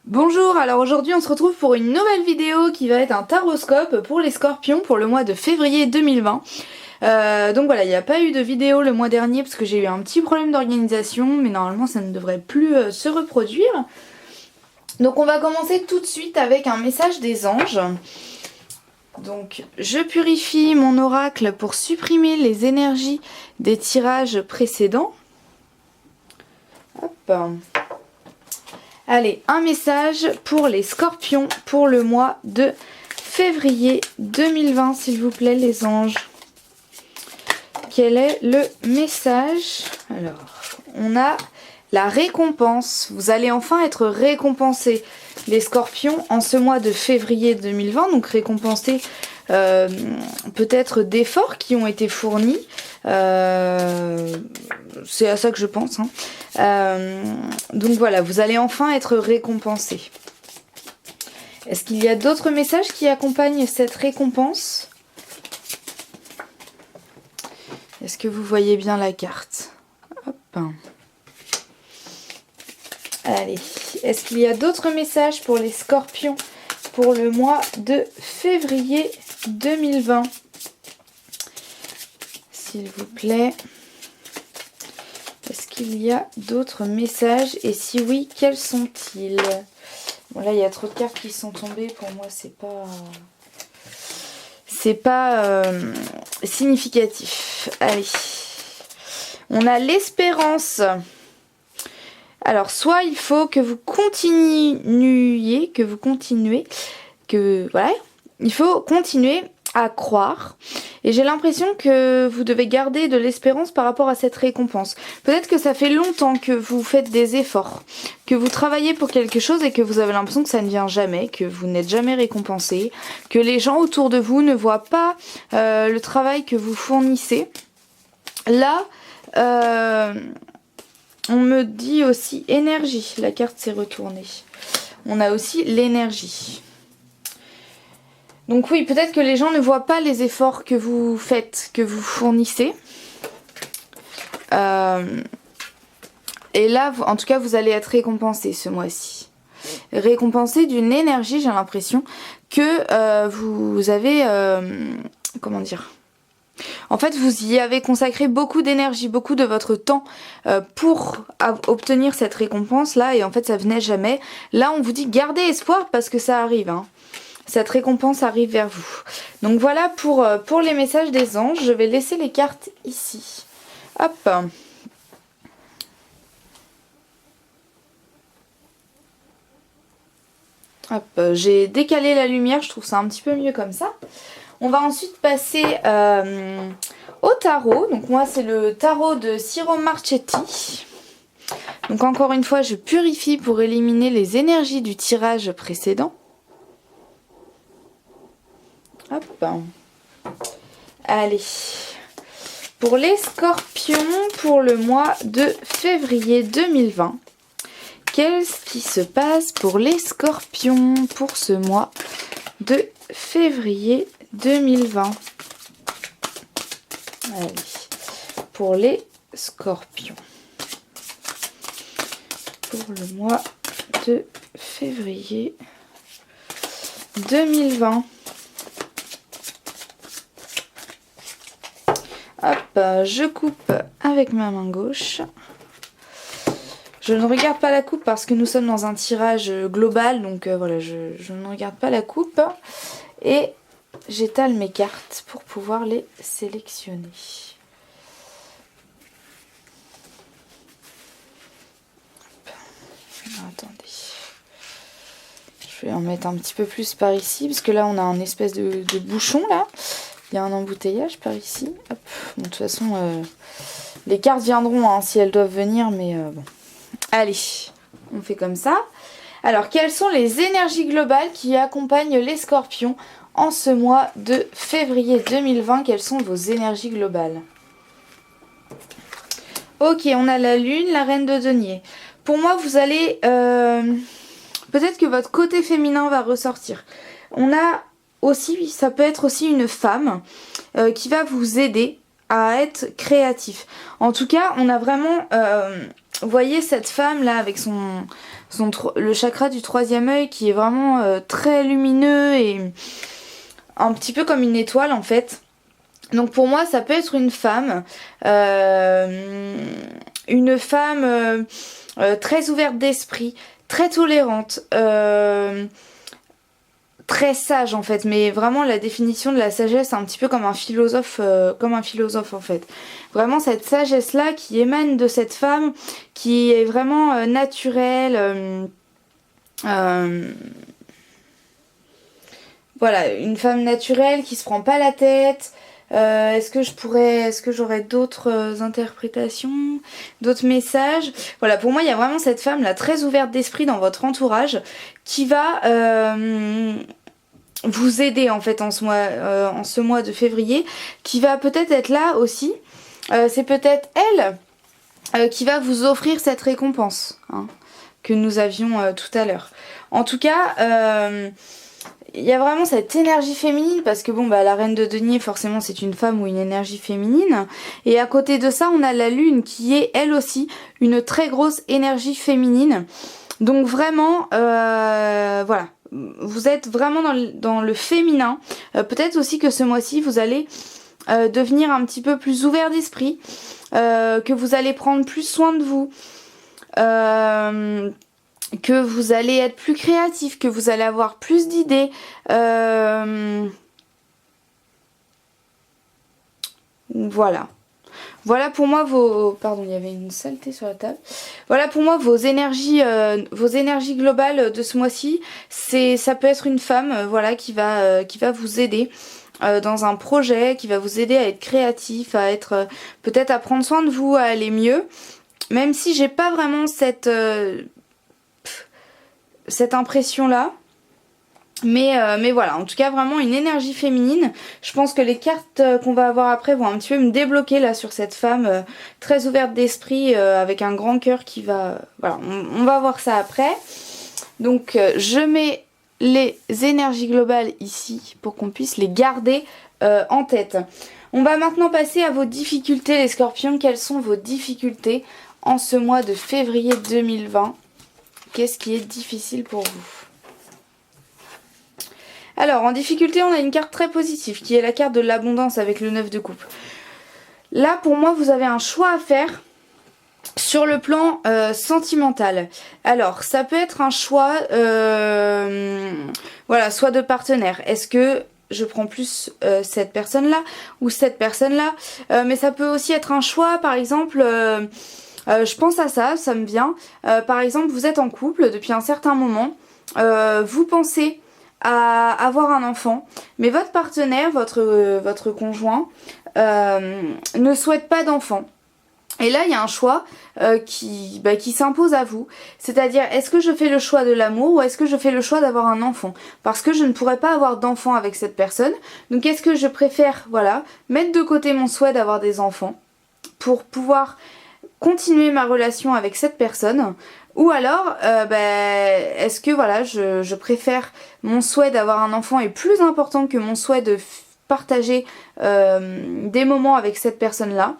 Bonjour, alors aujourd'hui on se retrouve pour une nouvelle vidéo qui va être un taroscope pour les scorpions pour le mois de février 2020. Donc voilà, il n'y a pas eu de vidéo le mois dernier parce que j'ai eu un petit problème d'organisation, mais normalement ça ne devrait plus se reproduire. Donc on va commencer tout de suite avec un message des anges. Donc je purifie mon oracle pour supprimer les énergies des tirages précédents. Hop. Allez, un message pour les scorpions pour le mois de février 2020, s'il vous plaît, les anges. Quel est le message? Alors, on a la récompense. Vous allez enfin être récompensés, les scorpions, en ce mois de février 2020. Donc, récompensés peut-être d'efforts qui ont été fournis. C'est à ça que je pense. Donc voilà, vous allez enfin être récompensés. Est-ce qu'il y a d'autres messages qui accompagnent cette récompense? Est-ce que vous voyez bien la carte? Hop. Allez, est-ce qu'il y a d'autres messages pour les scorpions pour le mois de février 2020? S'il vous plaît. Est-ce qu'il y a d'autres messages? Et si oui, quels sont-ils? Bon, là, il y a trop de cartes qui sont tombées. Pour moi, c'est pas significatif. Allez. On a l'espérance. Alors, soit il faut que vous continuez, voilà. Il faut continuer à croire. Et j'ai l'impression que vous devez garder de l'espérance par rapport à cette récompense. Peut-être que ça fait longtemps que vous faites des efforts, que vous travaillez pour quelque chose et que vous avez l'impression que ça ne vient jamais, que vous n'êtes jamais récompensé, que les gens autour de vous ne voient pas le travail que vous fournissez. Là, on me dit aussi énergie. La carte s'est retournée. On a aussi l'énergie. Donc oui, peut-être que les gens ne voient pas les efforts que vous faites, que vous fournissez. Et là, en tout cas, vous allez être récompensé ce mois-ci. Récompensé d'une énergie, j'ai l'impression, que vous avez... comment dire ? En fait, vous y avez consacré beaucoup d'énergie, beaucoup de votre temps pour obtenir cette récompense-là. Et en fait, ça venait jamais. Là, on vous dit gardez espoir parce que ça arrive, hein. Cette récompense arrive vers vous. Donc voilà pour les messages des anges. Je vais laisser les cartes ici. Hop. Hop. J'ai décalé la lumière. Je trouve ça un petit peu mieux comme ça. On va ensuite passer au tarot. Donc moi, c'est le tarot de Ciro Marchetti. Donc encore une fois, je purifie pour éliminer les énergies du tirage précédent. Hop. Allez. Pour les scorpions, pour le mois de février 2020, qu'est-ce qui se passe pour les scorpions pour ce mois de février 2020? Allez. Pour les scorpions. Pour le mois de février 2020. Hop, je coupe avec ma main gauche. Je ne regarde pas la coupe parce que nous sommes dans un tirage global. Donc voilà, je ne regarde pas la coupe. Et j'étale mes cartes pour pouvoir les sélectionner. Alors, attendez. Je vais en mettre un petit peu plus par ici. Parce que là, on a un espèce de bouchon là. Il y a un embouteillage par ici. Hop. Bon, de toute façon, les cartes viendront hein, si elles doivent venir. Mais bon. Allez, on fait comme ça. Alors, quelles sont les énergies globales qui accompagnent les scorpions en ce mois de février 2020? Quelles sont vos énergies globales? Ok, on a la lune, la reine de denier. Pour moi, vous allez... peut-être que votre côté féminin va ressortir. On a... aussi, ça peut être aussi une femme qui va vous aider à être créatif. En tout cas, on a vraiment, vous voyez cette femme là avec le chakra du troisième œil qui est vraiment très lumineux et un petit peu comme une étoile en fait. Donc pour moi ça peut être une femme très ouverte d'esprit, très tolérante, très sage en fait, mais vraiment la définition de la sagesse c'est un petit peu comme un philosophe en fait. Vraiment cette sagesse là qui émane de cette femme, qui est vraiment naturelle. Voilà, une femme naturelle qui se prend pas la tête. Est-ce que j'aurais d'autres interprétations, d'autres messages? Voilà, pour moi, il y a vraiment cette femme là très ouverte d'esprit dans votre entourage qui va vous aider en fait en ce mois de février, qui va peut-être être là aussi. C'est peut-être elle qui va vous offrir cette récompense hein, que nous avions tout à l'heure. En tout cas, il y a vraiment cette énergie féminine parce que bon bah la reine de denier forcément c'est une femme ou une énergie féminine, et à côté de ça on a la lune qui est elle aussi une très grosse énergie féminine. Donc vraiment voilà, vous êtes vraiment dans le féminin. Peut-être aussi que ce mois-ci vous allez devenir un petit peu plus ouvert d'esprit, que vous allez prendre plus soin de vous, que vous allez être plus créatif, que vous allez avoir plus d'idées. Voilà. Voilà pour moi Pardon, il y avait une saleté sur la table. Voilà pour moi vos énergies globales de ce mois-ci. Ça peut être une femme, voilà, qui va vous aider dans un projet, qui va vous aider à être créatif, à être peut-être à prendre soin de vous, à aller mieux. Même si j'ai pas vraiment cette impression-là. Mais voilà, en tout cas vraiment une énergie féminine. Je pense que les cartes qu'on va avoir après vont un petit peu me débloquer là sur cette femme très ouverte d'esprit, avec un grand cœur qui va... Voilà, on va voir ça après. Donc je mets les énergies globales ici pour qu'on puisse les garder en tête. On va maintenant passer à vos difficultés les scorpions. Quelles sont vos difficultés en ce mois de février 2020? Qu'est-ce qui est difficile pour vous? Alors, en difficulté, on a une carte très positive, qui est la carte de l'abondance avec le 9 de coupe. Là, pour moi, vous avez un choix à faire sur le plan sentimental. Alors, ça peut être un choix, voilà, soit de partenaire. Est-ce que je prends plus cette personne-là ou cette personne-là? Mais ça peut aussi être un choix, par exemple... je pense à ça, ça me vient. Par exemple, vous êtes en couple depuis un certain moment, vous pensez à avoir un enfant, mais votre partenaire, votre conjoint, ne souhaite pas d'enfant. Et là, il y a un choix qui s'impose à vous. C'est-à-dire, est-ce que je fais le choix de l'amour ou est-ce que je fais le choix d'avoir un enfant? Parce que je ne pourrais pas avoir d'enfant avec cette personne. Donc, est-ce que je préfère, voilà, mettre de côté mon souhait d'avoir des enfants pour pouvoir continuer ma relation avec cette personne, ou alors est-ce que voilà je préfère mon souhait d'avoir un enfant est plus important que mon souhait de partager des moments avec cette personne là.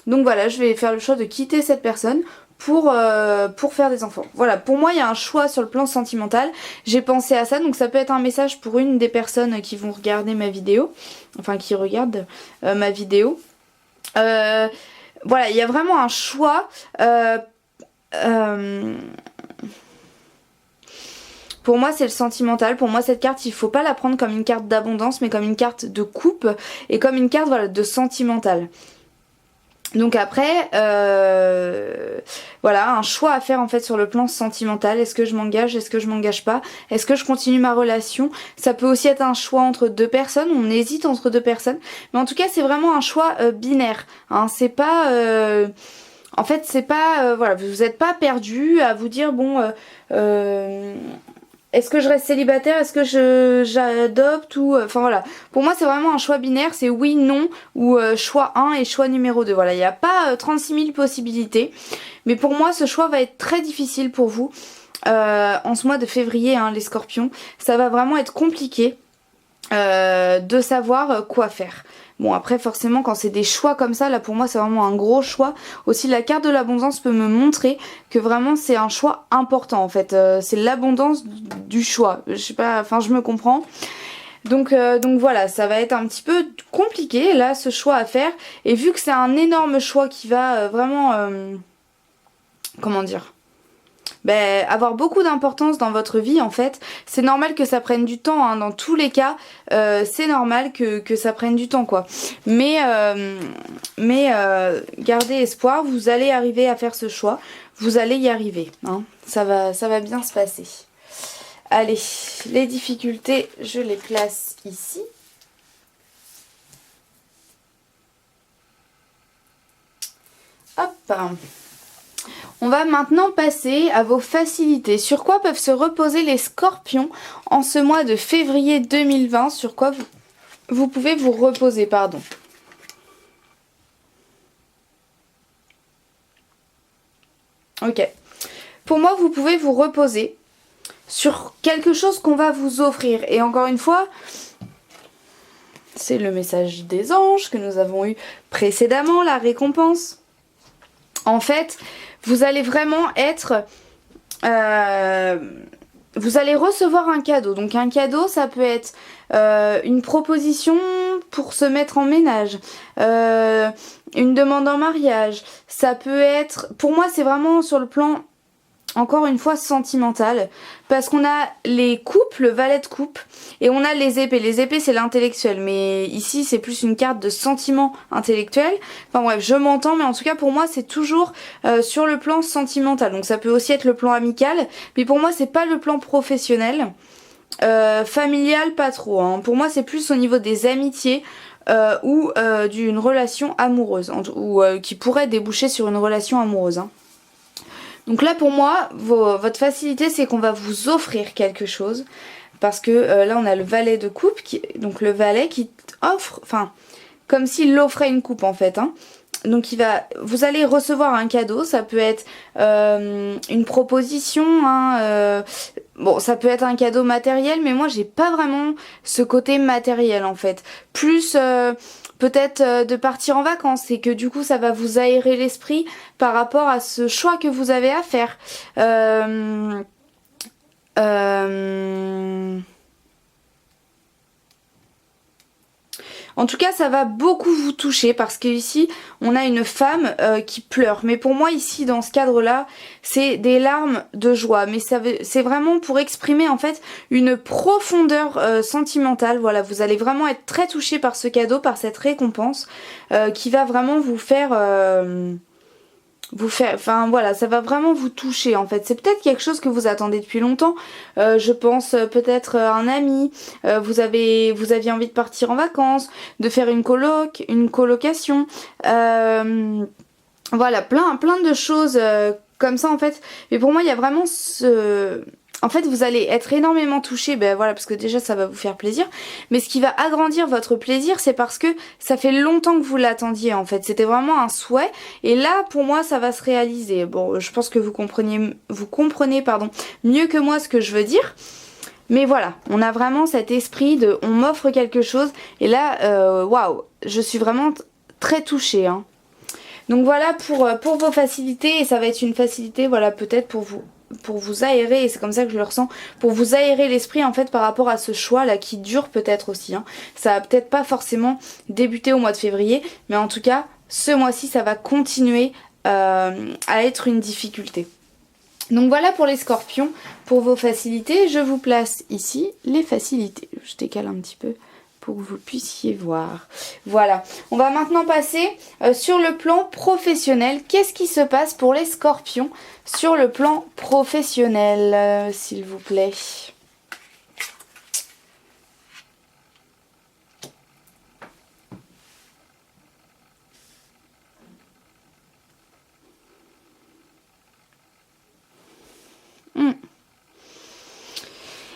Donc voilà, je vais faire le choix de quitter cette personne pour faire des enfants. Voilà, pour moi il y a un choix sur le plan sentimental, j'ai pensé à ça, donc ça peut être un message pour une des personnes qui vont regarder ma vidéo, enfin qui regardent ma vidéo. Voilà, il y a vraiment un choix. Pour moi, c'est le sentimental. Pour moi, cette carte, il faut pas la prendre comme une carte d'abondance, mais comme une carte de coupe et comme une carte voilà, de sentimental. Donc après, voilà, un choix à faire en fait sur le plan sentimental. Est-ce que je m'engage? Est-ce que je m'engage pas? Est-ce que je continue ma relation? Ça peut aussi être un choix entre deux personnes. On hésite entre deux personnes. Mais en tout cas, c'est vraiment un choix binaire. Hein. C'est pas... en fait, c'est pas... voilà, vous n'êtes pas perdu à vous dire, bon... est-ce que je reste célibataire? Est-ce que j'adopte ou... Enfin voilà. Pour moi, c'est vraiment un choix binaire. C'est oui, non ou choix 1 et choix numéro 2. Voilà, il n'y a pas 36 000 possibilités. Mais pour moi, ce choix va être très difficile pour vous en ce mois de février, hein, les scorpions. Ça va vraiment être compliqué de savoir quoi faire. Bon après forcément quand c'est des choix comme ça, là pour moi c'est vraiment un gros choix. Aussi la carte de l'abondance peut me montrer que vraiment c'est un choix important en fait. C'est l'abondance du choix. Je sais pas, enfin je me comprends. Donc voilà, ça va être un petit peu compliqué là ce choix à faire. Et vu que c'est un énorme choix qui va vraiment... comment dire, avoir beaucoup d'importance dans votre vie en fait. C'est normal que ça prenne du temps, hein. Dans tous les cas, c'est normal que ça prenne du temps quoi. Mais gardez espoir, vous allez arriver à faire ce choix, vous allez y arriver, hein. Ça va bien se passer. Allez, les difficultés, je les place ici. Hop. On va maintenant passer à vos facilités. Sur quoi peuvent se reposer les scorpions en ce mois de février 2020? Sur quoi vous pouvez vous reposer, pardon. Ok. Pour moi, vous pouvez vous reposer sur quelque chose qu'on va vous offrir. Et encore une fois, c'est le message des anges que nous avons eu précédemment, la récompense. En fait, vous allez vraiment être... vous allez recevoir un cadeau. Donc un cadeau, ça peut être une proposition pour se mettre en ménage, une demande en mariage. Ça peut être... Pour moi, c'est vraiment sur le plan... Encore une fois sentimental, parce qu'on a les coupes, le valet de coupe, et on a les épées. Les épées c'est l'intellectuel, mais ici c'est plus une carte de sentiment intellectuel. Enfin bref, je m'entends, mais en tout cas pour moi c'est toujours sur le plan sentimental. Donc ça peut aussi être le plan amical, mais pour moi c'est pas le plan professionnel. Familial pas trop, hein. Pour moi c'est plus au niveau des amitiés. Ou d'une relation amoureuse, ou qui pourrait déboucher sur une relation amoureuse, hein. Donc là pour moi, votre facilité c'est qu'on va vous offrir quelque chose. Parce que là on a le valet de coupe, donc le valet qui offre, enfin comme s'il offrait une coupe en fait, hein. Donc vous allez recevoir un cadeau, ça peut être une proposition, hein, bon ça peut être un cadeau matériel, mais moi j'ai pas vraiment ce côté matériel en fait. Plus... peut-être de partir en vacances et que du coup ça va vous aérer l'esprit par rapport à ce choix que vous avez à faire. En tout cas ça va beaucoup vous toucher parce que ici on a une femme qui pleure. Mais pour moi ici dans ce cadre là c'est des larmes de joie. Mais c'est vraiment pour exprimer en fait une profondeur sentimentale. Voilà, vous allez vraiment être très touché par ce cadeau, par cette récompense qui va vraiment vous faire... enfin voilà, ça va vraiment vous toucher en fait. C'est peut-être quelque chose que vous attendez depuis longtemps. Je pense peut-être un ami, vous aviez envie de partir en vacances, de faire une colocation, voilà, plein de choses comme ça en fait. Mais pour moi il y a vraiment ce... En fait vous allez être énormément touché, ben voilà, parce que déjà ça va vous faire plaisir. Mais ce qui va agrandir votre plaisir, c'est parce que ça fait longtemps que vous l'attendiez en fait. C'était vraiment un souhait. Et là pour moi ça va se réaliser. Bon, je pense que vous comprenez pardon, mieux que moi ce que je veux dire. Mais voilà, on a vraiment cet esprit de on m'offre quelque chose. Et là, waouh, je suis vraiment très touchée, hein. Donc voilà pour vos facilités. Et ça va être une facilité, voilà, peut-être pour vous aérer, et c'est comme ça que je le ressens, pour vous aérer l'esprit en fait par rapport à ce choix là qui dure peut-être aussi, hein. Ça va peut-être pas forcément débuter au mois de février, mais en tout cas ce mois-ci ça va continuer à être une difficulté. Donc voilà pour les scorpions, pour vos facilités. Je vous place ici les facilités, je décale un petit peu pour que vous puissiez voir. Voilà, on va maintenant passer sur le plan professionnel. Qu'est-ce qui se passe pour les scorpions sur le plan professionnel, s'il vous plaît?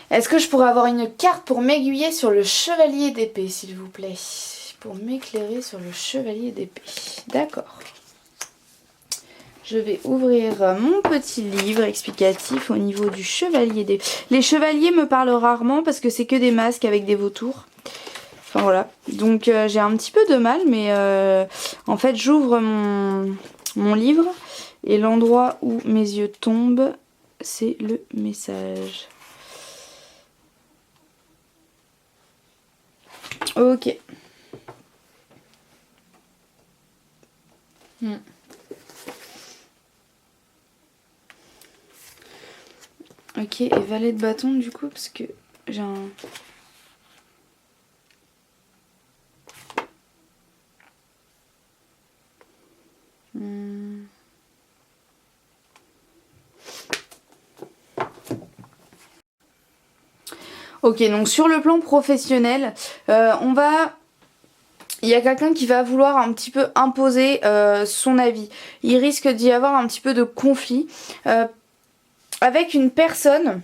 Est-ce que je pourrais avoir une carte pour m'aiguiller sur le chevalier d'épée, s'il vous plaît? Pour m'éclairer sur le chevalier d'épée. D'accord. Je vais ouvrir mon petit livre explicatif au niveau du chevalier d'épée. Les chevaliers me parlent rarement parce que c'est que des masques avec des vautours. Enfin voilà, donc j'ai un petit peu de mal, mais en fait j'ouvre mon livre et l'endroit où mes yeux tombent, c'est le message. Ok. Ok, et valet de bâton du coup, parce que j'ai un... Ok, donc sur le plan professionnel, il y a quelqu'un qui va vouloir un petit peu imposer son avis. Il risque d'y avoir un petit peu de conflit avec une personne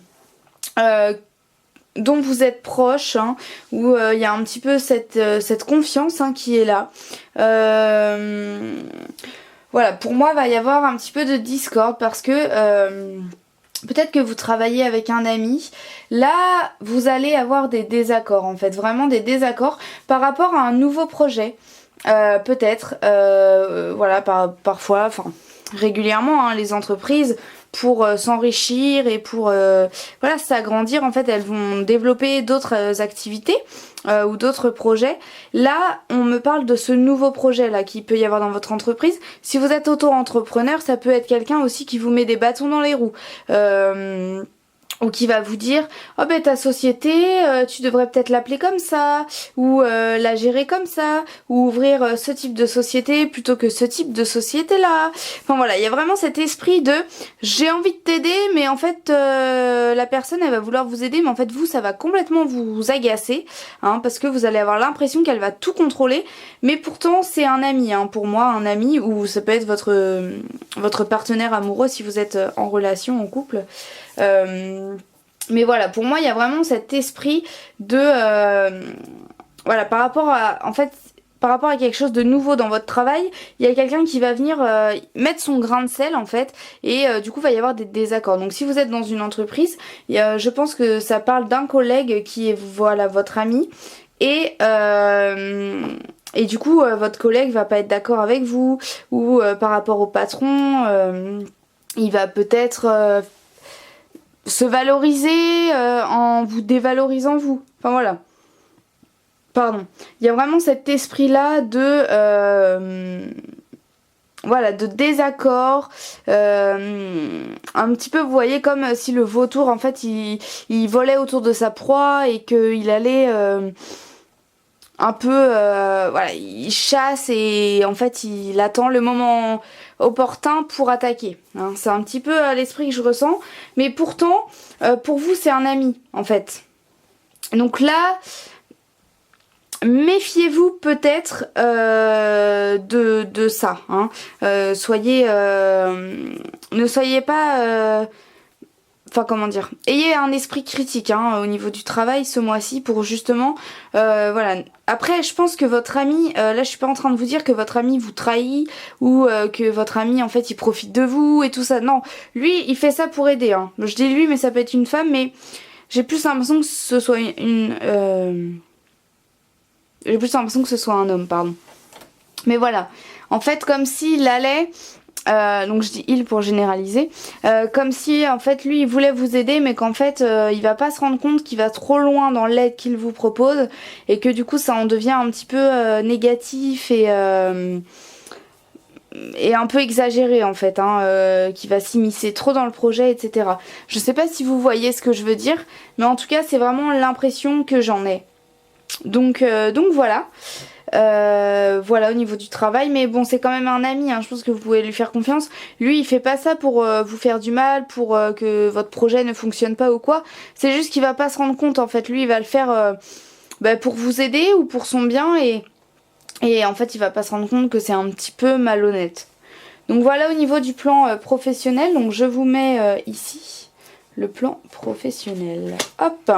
dont vous êtes proche, hein, où il y a un petit peu cette confiance hein, qui est là. Voilà, pour moi, il va y avoir un petit peu de discorde parce que peut-être que vous travaillez avec un ami. Là, vous allez avoir des désaccords, en fait, vraiment des désaccords par rapport à un nouveau projet. Peut-être, voilà, parfois, enfin, régulièrement, hein, les entreprises, pour s'enrichir et pour voilà, s'agrandir, en fait, elles vont développer d'autres activités ou d'autres projets. Là, on me parle de ce nouveau projet là qu'il peut y avoir dans votre entreprise. Si vous êtes auto-entrepreneur, ça peut être quelqu'un aussi qui vous met des bâtons dans les roues. Ou qui va vous dire oh ben ta société tu devrais peut-être l'appeler comme ça ou la gérer comme ça ou ouvrir ce type de société plutôt que ce type de société là. Enfin voilà, il y a vraiment cet esprit de j'ai envie de t'aider mais en fait la personne elle va vouloir vous aider mais en fait vous ça va complètement vous agacer hein, parce que vous allez avoir l'impression qu'elle va tout contrôler mais pourtant c'est un ami hein, pour moi un ami ou ça peut être votre partenaire amoureux si vous êtes en relation en couple. Mais voilà, pour moi, il y a vraiment cet esprit de... voilà, par rapport à... En fait, par rapport à quelque chose de nouveau dans votre travail, il y a quelqu'un qui va venir mettre son grain de sel, en fait, et du coup, il va y avoir des désaccords. Donc, si vous êtes dans une entreprise, je pense que ça parle d'un collègue qui est, voilà, votre ami, et du coup, votre collègue va pas être d'accord avec vous, ou par rapport au patron, il va peut-être... se valoriser en vous dévalorisant vous. Enfin voilà. Pardon. Il y a vraiment cet esprit-là de... voilà, de désaccord. Un petit peu, vous voyez, comme si le vautour, en fait, il volait autour de sa proie et qu'il allait... un peu voilà, il chasse et en fait il attend le moment opportun pour attaquer hein. C'est un petit peu l'esprit que je ressens mais pourtant pour vous c'est un ami en fait donc là méfiez-vous peut-être de ça hein. Soyez ne soyez pas enfin comment dire, ayez un esprit critique hein, au niveau du travail ce mois-ci pour justement voilà. Après je pense que votre ami, là je suis pas en train de vous dire que votre ami vous trahit ou que votre ami en fait il profite de vous et tout ça, non, lui il fait ça pour aider hein. Je dis lui mais ça peut être une femme mais j'ai plus l'impression que ce soit j'ai plus l'impression que ce soit un homme pardon. Mais voilà, en fait comme s'il allait donc je dis il pour généraliser, comme si en fait lui il voulait vous aider mais qu'en fait il va pas se rendre compte qu'il va trop loin dans l'aide qu'il vous propose et que du coup ça en devient un petit peu négatif et un peu exagéré en fait hein, qui va s'immiscer trop dans le projet etc. Je sais pas si vous voyez ce que je veux dire mais en tout cas c'est vraiment l'impression que j'en ai donc voilà. Voilà au niveau du travail mais bon c'est quand même un ami hein, je pense que vous pouvez lui faire confiance. Lui il fait pas ça pour vous faire du mal, pour que votre projet ne fonctionne pas ou quoi, c'est juste qu'il va pas se rendre compte en fait. Lui il va le faire pour vous aider ou pour son bien et en fait il va pas se rendre compte que c'est un petit peu malhonnête. Donc voilà au niveau du plan professionnel, donc je vous mets ici le plan professionnel. Hop,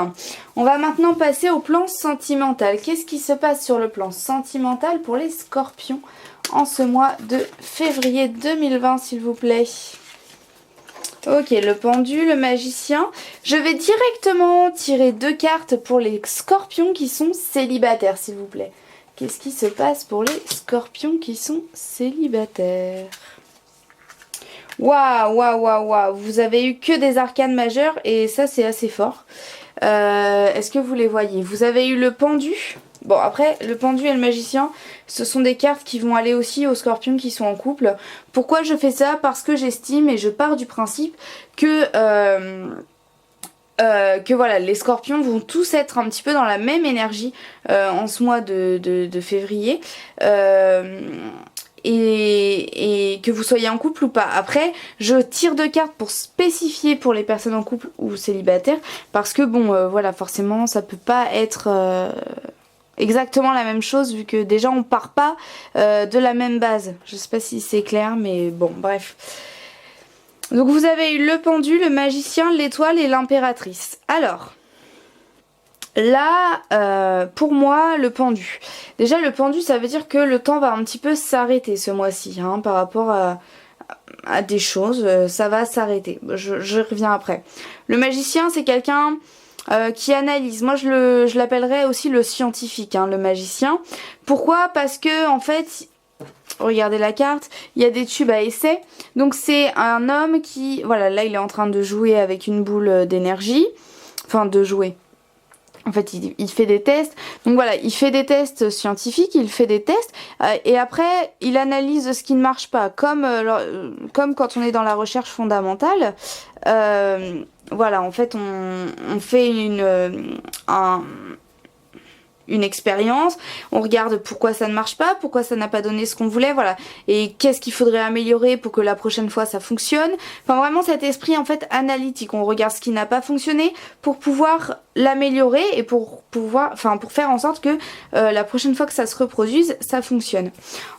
on va maintenant passer au plan sentimental. Qu'est-ce qui se passe sur le plan sentimental pour les scorpions en ce mois de février 2020 s'il vous plaît? Ok, le pendu, le magicien. Je vais directement tirer 2 cartes pour les scorpions qui sont célibataires, s'il vous plaît. Qu'est-ce qui se passe pour les scorpions qui sont célibataires? Waouh, waouh, waouh, waouh. Vous avez eu que des arcanes majeures et ça, c'est assez fort. Est-ce que vous les voyez? Vous avez eu le pendu. Bon, après, le pendu et le magicien, ce sont des cartes qui vont aller aussi aux scorpions qui sont en couple. Pourquoi je fais ça? Parce que j'estime et je pars du principe que voilà, les scorpions vont tous être un petit peu dans la même énergie en ce mois de février. Et que vous soyez en couple ou pas. Après, je tire 2 cartes pour spécifier pour les personnes en couple ou célibataires. Parce que bon, voilà, forcément, ça peut pas être exactement la même chose vu que déjà on part pas de la même base. Je sais pas si c'est clair, mais bon, bref. Donc vous avez eu le pendu, le magicien, l'étoile et l'impératrice. Alors, là, pour moi, le pendu. Déjà, le pendu, ça veut dire que le temps va un petit peu s'arrêter ce mois-ci, hein, par rapport à des choses. Ça va s'arrêter. Je reviens après. Le magicien, c'est quelqu'un qui analyse. Moi, je l'appellerais aussi le scientifique, hein, le magicien. Pourquoi? Parce que, en fait... Regardez la carte, il y a des tubes à essai. Donc c'est un homme qui... Voilà, là il est en train de jouer avec une boule d'énergie. Enfin, de jouer. En fait, il fait des tests. Donc voilà, il fait des tests scientifiques, il fait des tests. Et après, il analyse ce qui ne marche pas. Comme quand on est dans la recherche fondamentale. Voilà, en fait, on fait une expérience, on regarde pourquoi ça ne marche pas, pourquoi ça n'a pas donné ce qu'on voulait, voilà, et qu'est-ce qu'il faudrait améliorer pour que la prochaine fois ça fonctionne. Enfin vraiment cet esprit en fait analytique, on regarde ce qui n'a pas fonctionné pour pouvoir l'améliorer et pour pouvoir, enfin pour faire en sorte que la prochaine fois que ça se reproduise, ça fonctionne.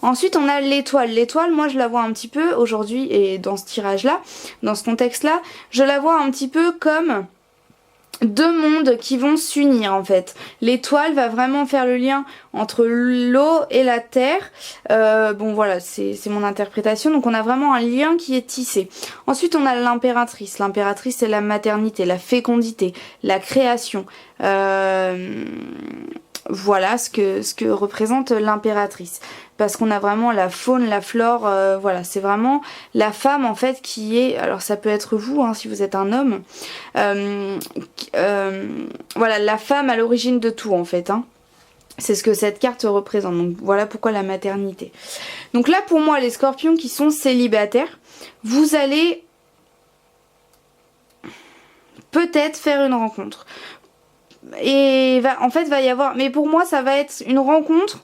Ensuite on a l'étoile. L'étoile, moi je la vois un petit peu aujourd'hui et dans ce tirage là, dans ce contexte là, je la vois un petit peu comme 2 mondes qui vont s'unir en fait. L'étoile va vraiment faire le lien entre l'eau et la terre. Bon voilà, c'est mon interprétation. Donc on a vraiment un lien qui est tissé. Ensuite on a l'impératrice. L'impératrice c'est la maternité, la fécondité, la création. Voilà ce que représente l'impératrice. Parce qu'on a vraiment la faune, la flore, voilà, c'est vraiment la femme en fait qui est, alors ça peut être vous hein, si vous êtes un homme, voilà, la femme à l'origine de tout en fait, hein. C'est ce que cette carte représente, donc voilà pourquoi la maternité. Donc là pour moi les scorpions qui sont célibataires, vous allez peut-être faire une rencontre. Et en fait va y avoir, mais pour moi ça va être une rencontre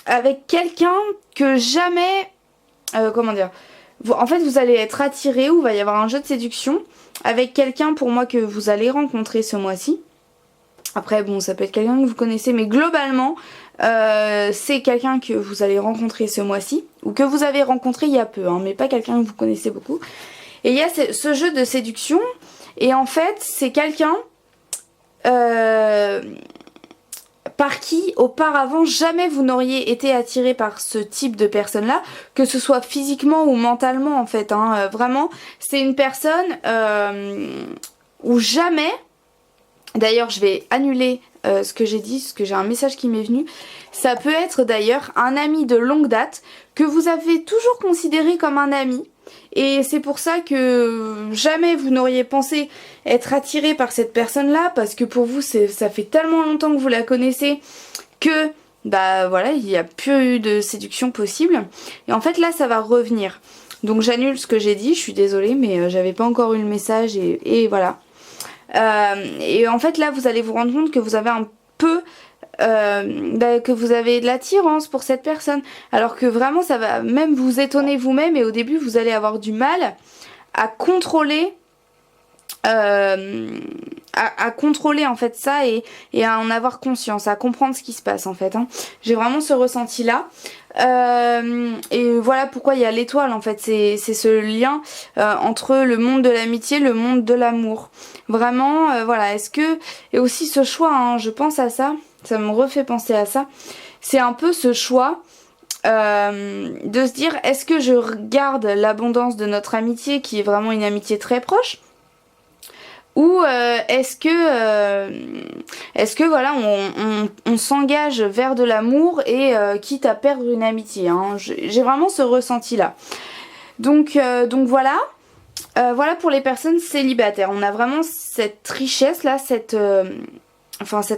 avec quelqu'un que jamais, comment dire, en fait vous allez être attiré ou va y avoir un jeu de séduction avec quelqu'un pour moi que vous allez rencontrer ce mois-ci. Après bon ça peut être quelqu'un que vous connaissez mais globalement c'est quelqu'un que vous allez rencontrer ce mois-ci ou que vous avez rencontré il y a peu hein, mais pas quelqu'un que vous connaissez beaucoup. Et il y a ce jeu de séduction et en fait c'est quelqu'un par qui auparavant jamais vous n'auriez été attiré par ce type de personne là, que ce soit physiquement ou mentalement en fait, hein. Vraiment c'est une personne où jamais, d'ailleurs je vais annuler ce que j'ai dit, parce que j'ai un message qui m'est venu, ça peut être d'ailleurs un ami de longue date que vous avez toujours considéré comme un ami. Et c'est pour ça que jamais vous n'auriez pensé être attiré par cette personne-là, parce que pour vous, ça fait tellement longtemps que vous la connaissez que, bah voilà, il n'y a plus eu de séduction possible. Et en fait, là, ça va revenir. Donc j'annule ce que j'ai dit, je suis désolée, mais j'avais pas encore eu le message et voilà. Et en fait, là, vous allez vous rendre compte que vous avez un peu... que vous avez de l'attirance pour cette personne alors que vraiment ça va même vous étonner vous-même et au début vous allez avoir du mal à contrôler à contrôler en fait ça et à en avoir conscience, à comprendre ce qui se passe en fait, hein. J'ai vraiment ce ressenti là et voilà pourquoi il y a l'étoile en fait, c'est ce lien entre le monde de l'amitié, le monde de l'amour, vraiment voilà. Est-ce que, et aussi ce choix, hein, je pense à ça, ça me refait penser à ça, c'est un peu ce choix de se dire est-ce que je regarde l'abondance de notre amitié qui est vraiment une amitié très proche, ou est-ce que voilà on s'engage vers de l'amour et quitte à perdre une amitié, hein. J'ai vraiment ce ressenti là. Donc voilà. Voilà pour les personnes célibataires. On a vraiment cette richesse là, cette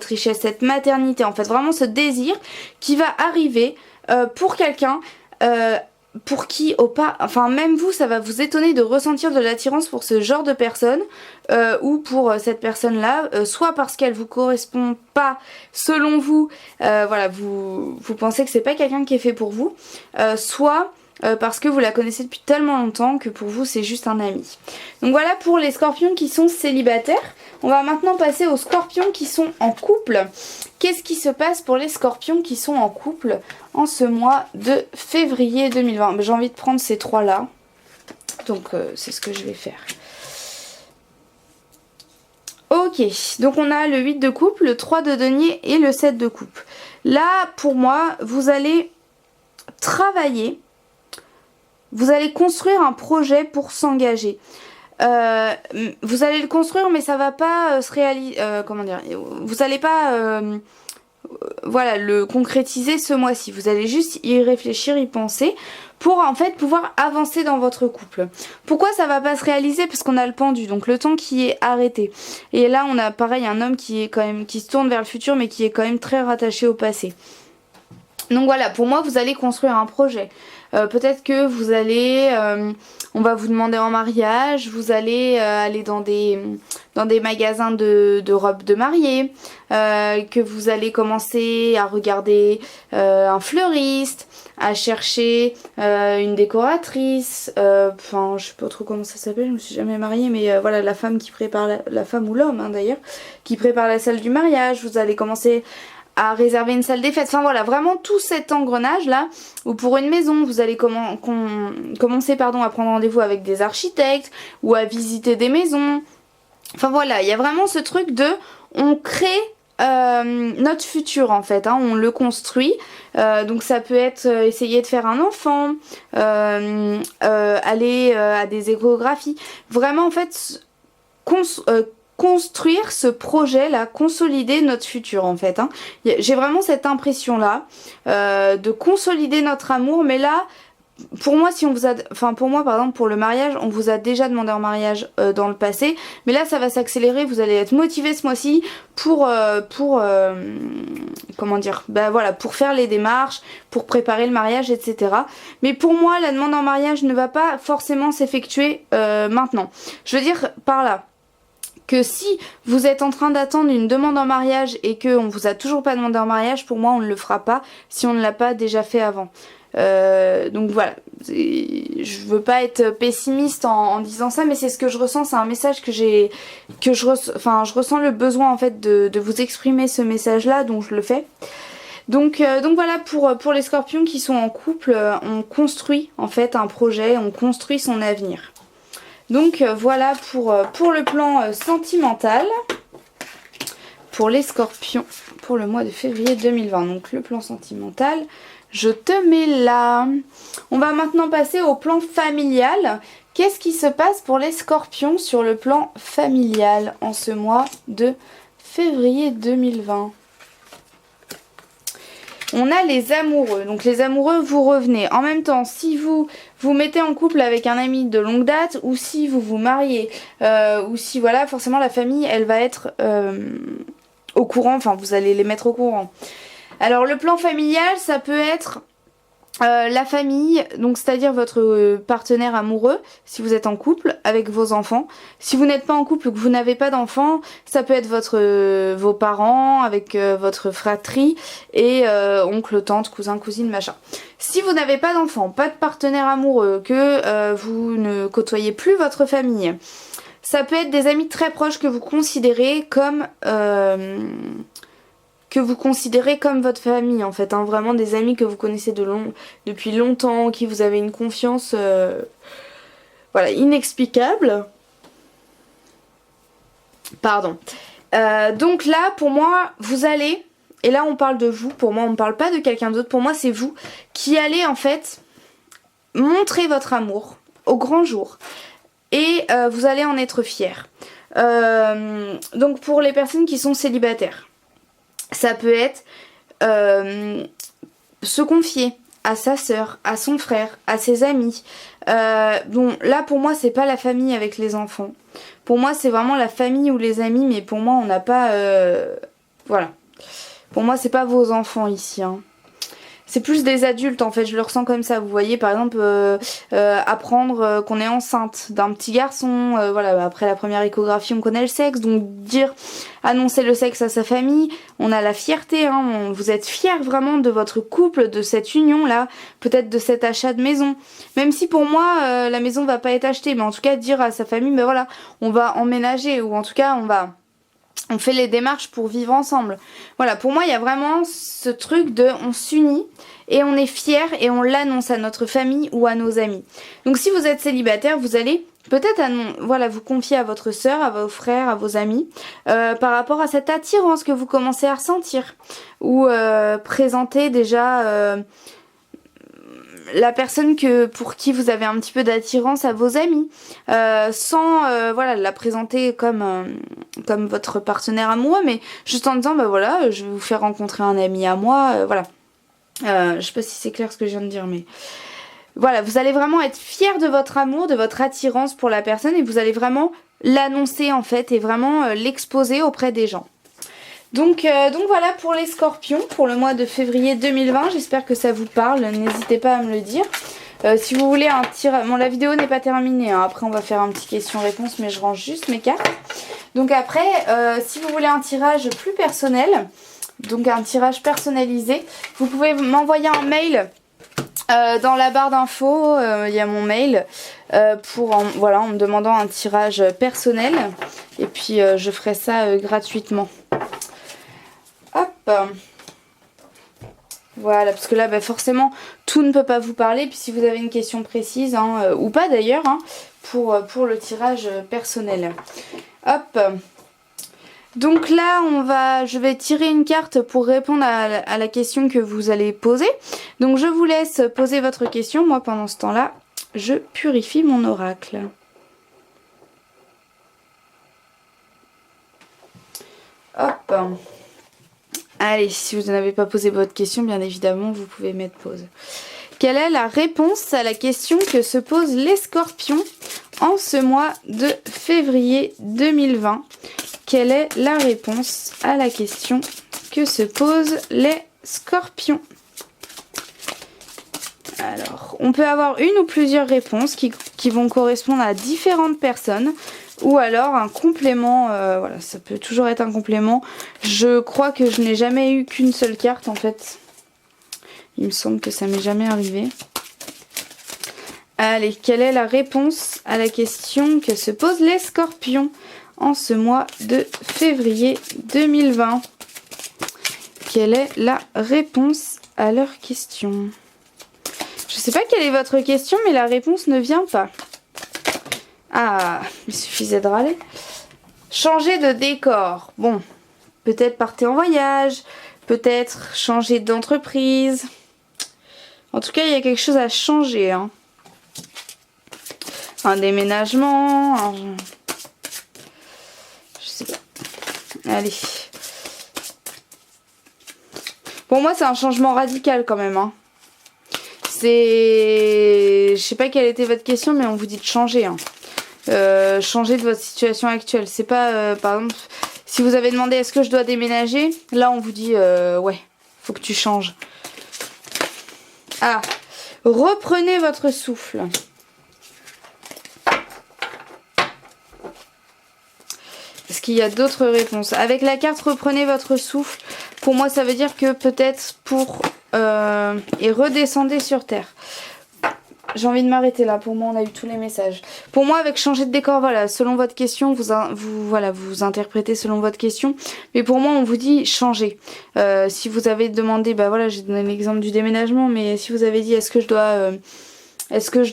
richesse, cette maternité, en fait, vraiment ce désir qui va arriver pour quelqu'un pour qui, enfin même vous, ça va vous étonner de ressentir de l'attirance pour ce genre de personne ou pour cette personne-là, soit parce qu'elle vous correspond pas selon vous, voilà, vous pensez que c'est pas quelqu'un qui est fait pour vous, soit parce que vous la connaissez depuis tellement longtemps que pour vous c'est juste un ami. Donc voilà pour les scorpions qui sont célibataires. On va maintenant passer aux scorpions qui sont en couple. Qu'est-ce qui se passe pour les scorpions qui sont en couple en ce mois de février 2020? J'ai envie de prendre ces trois-là. Donc c'est ce que je vais faire. Ok, donc on a le 8 de coupe, le 3 de denier et le 7 de coupe. Là, pour moi, vous allez travailler. Vous allez construire un projet pour s'engager. Vous allez le construire, mais ça va pas se réaliser. Comment dire? Vous n'allez pas, voilà, le concrétiser ce mois-ci. Vous allez juste y réfléchir, y penser, pour en fait pouvoir avancer dans votre couple. Pourquoi ça va pas se réaliser? Parce qu'on a le pendu, donc le temps qui est arrêté. Et là, on a pareil un homme qui se tourne vers le futur, mais qui est quand même très rattaché au passé. Donc voilà, pour moi, vous allez construire un projet. Peut-être que vous allez, on va vous demander en mariage, vous allez aller dans des magasins de robes de mariée, que vous allez commencer à regarder un fleuriste, à chercher une décoratrice, enfin je sais pas trop comment ça s'appelle, je me suis jamais mariée, mais voilà, la femme qui prépare, la femme ou l'homme hein, d'ailleurs, qui prépare la salle du mariage. Vous allez commencer à réserver une salle des fêtes, enfin voilà, vraiment tout cet engrenage là, ou pour une maison, vous allez commencer à prendre rendez-vous avec des architectes, ou à visiter des maisons, enfin voilà, il y a vraiment ce truc de, on crée notre futur en fait, hein, on le construit, donc ça peut être essayer de faire un enfant, aller à des échographies, vraiment en fait, construire ce projet là, consolider notre futur en fait, hein. J'ai vraiment cette impression là de consolider notre amour, mais là pour moi si on vous a, enfin pour moi par exemple pour le mariage, on vous a déjà demandé en mariage dans le passé, mais là ça va s'accélérer, vous allez être motivé ce mois-ci pour comment dire, bah voilà, pour faire les démarches, pour préparer le mariage, etc. Mais pour moi la demande en mariage ne va pas forcément s'effectuer maintenant. Je veux dire par là que si vous êtes en train d'attendre une demande en mariage et qu'on vous a toujours pas demandé en mariage, pour moi on ne le fera pas si on ne l'a pas déjà fait avant. Donc voilà, je veux pas être pessimiste en disant ça, mais c'est ce que je ressens, c'est un message je ressens le besoin en fait de vous exprimer ce message là, donc je le fais. Donc voilà pour les scorpions qui sont en couple, on construit en fait un projet, on construit son avenir. Donc voilà pour le plan sentimental pour les scorpions pour le mois de février 2020. Donc le plan sentimental, je te mets là. On va maintenant passer au plan familial. Qu'est-ce qui se passe pour les scorpions sur le plan familial en ce mois de février 2020? On a les amoureux. Donc les amoureux, vous revenez. En même temps, si vous vous mettez en couple avec un ami de longue date, ou si vous vous mariez, ou si voilà, forcément la famille, elle va être au courant, enfin vous allez les mettre au courant. Alors le plan familial, ça peut être la famille, donc c'est-à-dire votre partenaire amoureux, si vous êtes en couple, avec vos enfants. Si vous n'êtes pas en couple ou que vous n'avez pas d'enfants, ça peut être vos parents, avec votre fratrie, et oncle, tante, cousin, cousine, machin. Si vous n'avez pas d'enfants, pas de partenaire amoureux, que vous ne côtoyez plus votre famille, ça peut être des amis très proches que vous considérez comme votre famille en fait, hein, vraiment des amis que vous connaissez depuis longtemps, qui vous avez une confiance voilà, inexplicable. Pardon. Donc là pour moi vous allez et là on parle de vous, pour moi on ne parle pas de quelqu'un d'autre, pour moi c'est vous qui allez en fait montrer votre amour au grand jour et vous allez en être fiers. Donc pour les personnes qui sont célibataires, ça peut être se confier à sa sœur, à son frère, à ses amis. Bon, là pour moi c'est pas la famille avec les enfants. Pour moi c'est vraiment la famille ou les amis, mais pour moi on n'a pas... Voilà. Pour moi c'est pas vos enfants ici, hein. C'est plus des adultes en fait, je le ressens comme ça. Vous voyez par exemple apprendre qu'on est enceinte d'un petit garçon, voilà, après la première échographie on connaît le sexe, donc annoncer le sexe à sa famille, on a la fierté, hein, vous êtes fiers vraiment de votre couple, de cette union là, peut-être de cet achat de maison. Même si pour moi la maison va pas être achetée, mais en tout cas dire à sa famille, ben voilà, on va emménager, ou en tout cas on fait les démarches pour vivre ensemble. Voilà, pour moi il y a vraiment ce truc de on s'unit et on est fiers et on l'annonce à notre famille ou à nos amis. Donc si vous êtes célibataire, vous allez peut-être voilà, vous confier à votre soeur, à vos frères, à vos amis par rapport à cette attirance que vous commencez à ressentir, ou présenter déjà la personne pour qui vous avez un petit peu d'attirance à vos amis, sans voilà, la présenter comme votre partenaire amoureux, mais juste en disant bah voilà, je vais vous faire rencontrer un ami à moi, voilà. Je sais pas si c'est clair ce que je viens de dire, mais voilà, vous allez vraiment être fiers de votre amour, de votre attirance pour la personne, et vous allez vraiment l'annoncer en fait et vraiment l'exposer auprès des gens. Donc voilà pour les scorpions pour le mois de février 2020, j'espère que ça vous parle, n'hésitez pas à me le dire. Si vous voulez un tirage, bon la vidéo n'est pas terminée, hein. Après on va faire un petit question-réponse, mais je range juste mes cartes. Donc après, si vous voulez un tirage plus personnel, donc un tirage personnalisé, vous pouvez m'envoyer un mail dans la barre d'infos, il y a mon mail, voilà, en me demandant un tirage personnel, et puis je ferai ça gratuitement. Hop, voilà, parce que là bah, forcément tout ne peut pas vous parler, puis si vous avez une question précise, hein, ou pas d'ailleurs, hein, pour le tirage personnel. Hop, donc là je vais tirer une carte pour répondre à la question que vous allez poser. Donc je vous laisse poser votre question, moi pendant ce temps là je purifie mon oracle. Hop. Allez, si vous n'avez pas posé votre question, bien évidemment, vous pouvez mettre pause. Quelle est la réponse à la question que se posent les scorpions en ce mois de février 2020 ? Quelle est la réponse à la question que se posent les scorpions ? Alors, on peut avoir une ou plusieurs réponses qui vont correspondre à différentes personnes. Ou alors un complément, voilà, ça peut toujours être un complément. Je crois que je n'ai jamais eu qu'une seule carte en fait. Il me semble que ça m'est jamais arrivé. Allez, quelle est la réponse à la question que se posent les scorpions en ce mois de février 2020 ? Quelle est la réponse à leur question ? Je ne sais pas quelle est votre question, mais la réponse ne vient pas. Ah, il suffisait de râler. Changer de décor. Bon, peut-être partir en voyage, peut-être changer d'entreprise. En tout cas, il y a quelque chose à changer, hein. Un déménagement. Je sais pas. Allez. Pour moi, c'est un changement radical quand même, hein. Je sais pas quelle était votre question, mais on vous dit de changer, hein. Changer de votre situation actuelle. C'est pas, par exemple, si vous avez demandé est-ce que je dois déménager, là on vous dit ouais, faut que tu changes. Ah, reprenez votre souffle. Est-ce qu'il y a d'autres réponses? Avec la carte reprenez votre souffle, pour moi ça veut dire que peut-être et redescendez sur terre. J'ai envie de m'arrêter là, pour moi on a eu tous les messages. Pour moi avec changer de décor, voilà, selon votre question, vous interprétez selon votre question. Mais pour moi on vous dit changer. Si vous avez demandé, bah voilà, j'ai donné l'exemple du déménagement, mais si vous avez dit est-ce que je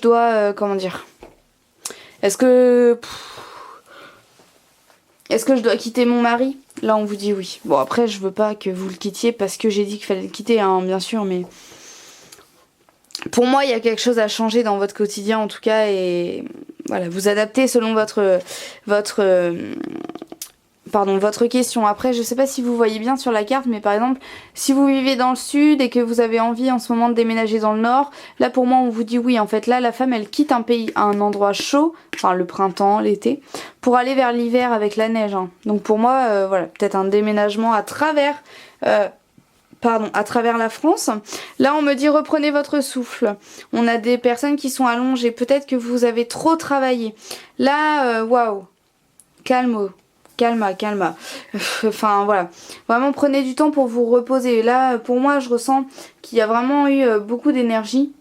dois, comment dire, est-ce que je dois quitter mon mari? Là on vous dit oui. Bon après je veux pas que vous le quittiez parce que j'ai dit qu'il fallait le quitter hein, bien sûr, mais pour moi il y a quelque chose à changer dans votre quotidien en tout cas, et voilà, vous adaptez selon votre question. Après, je sais pas si vous voyez bien sur la carte, mais par exemple, si vous vivez dans le sud et que vous avez envie en ce moment de déménager dans le nord, là pour moi on vous dit oui. En fait, là la femme elle quitte un pays, un endroit chaud, enfin le printemps, l'été, pour aller vers l'hiver avec la neige. Hein. Donc pour moi, voilà, peut-être un déménagement à travers la France. Là, on me dit reprenez votre souffle. On a des personnes qui sont allongées. Peut-être que vous avez trop travaillé. Là, waouh. Calma. Enfin, voilà. Vraiment, prenez du temps pour vous reposer. Là, pour moi, je ressens qu'il y a vraiment eu beaucoup d'énergie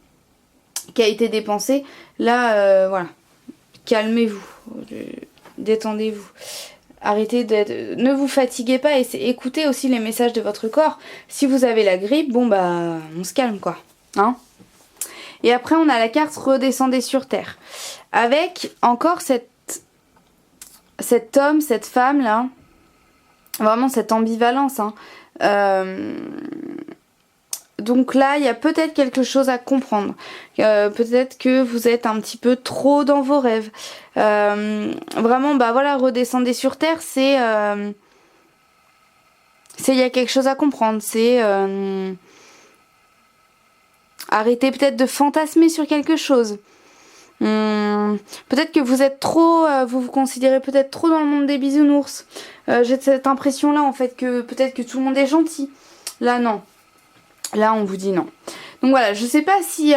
qui a été dépensée. Là, voilà. Calmez-vous. Détendez-vous. Arrêtez ne vous fatiguez pas et écoutez aussi les messages de votre corps. Si vous avez la grippe, bon bah on se calme quoi. Hein? Et après on a la carte redescendez sur terre. Avec encore cet homme, cette femme là. Vraiment cette ambivalence. Hein. Donc là, il y a peut-être quelque chose à comprendre. Peut-être que vous êtes un petit peu trop dans vos rêves. Vraiment, bah voilà, redescendez sur terre, il y a quelque chose à comprendre. Arrêtez peut-être de fantasmer sur quelque chose. Peut-être que vous êtes trop, vous vous considérez peut-être trop dans le monde des bisounours. J'ai cette impression-là, en fait, que peut-être que tout le monde est gentil. Là, non. Là, on vous dit non. Donc voilà, je sais pas si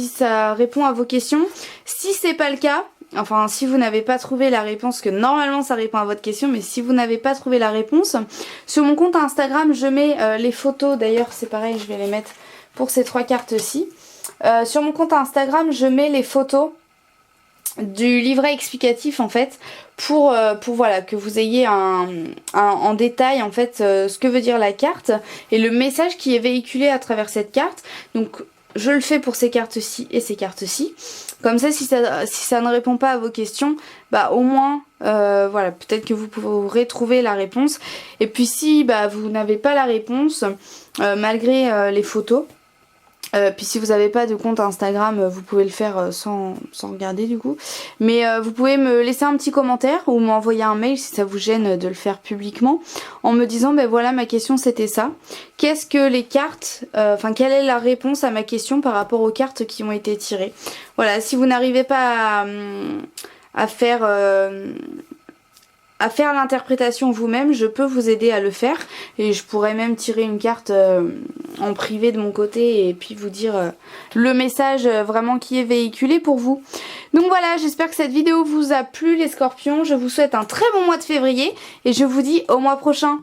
ça répond à vos questions. Si c'est pas le cas, enfin si vous n'avez pas trouvé la réponse, que normalement ça répond à votre question, mais si vous n'avez pas trouvé la réponse, sur mon compte Instagram, je mets les photos. D'ailleurs, c'est pareil, je vais les mettre pour ces 3 cartes-ci. Sur mon compte Instagram, je mets les photos du livret explicatif en fait pour voilà que vous ayez en détail en fait ce que veut dire la carte et le message qui est véhiculé à travers cette carte. Donc je le fais pour ces cartes-ci et ces cartes-ci. Comme ça si ça ne répond pas à vos questions, bah au moins voilà, peut-être que vous pourrez trouver la réponse. Et puis si bah vous n'avez pas la réponse malgré les photos, puis si vous n'avez pas de compte Instagram, vous pouvez le faire sans regarder du coup. Mais vous pouvez me laisser un petit commentaire ou m'envoyer un mail si ça vous gêne de le faire publiquement en me disant ben voilà ma question c'était ça. Qu'est-ce que les cartes, quelle est la réponse à ma question par rapport aux cartes qui ont été tirées. Voilà, si vous n'arrivez pas à faire l'interprétation vous-même, je peux vous aider à le faire et je pourrais même tirer une carte en privé de mon côté et puis vous dire le message vraiment qui est véhiculé pour vous. Donc voilà, j'espère que cette vidéo vous a plu les scorpions, je vous souhaite un très bon mois de février et je vous dis au mois prochain.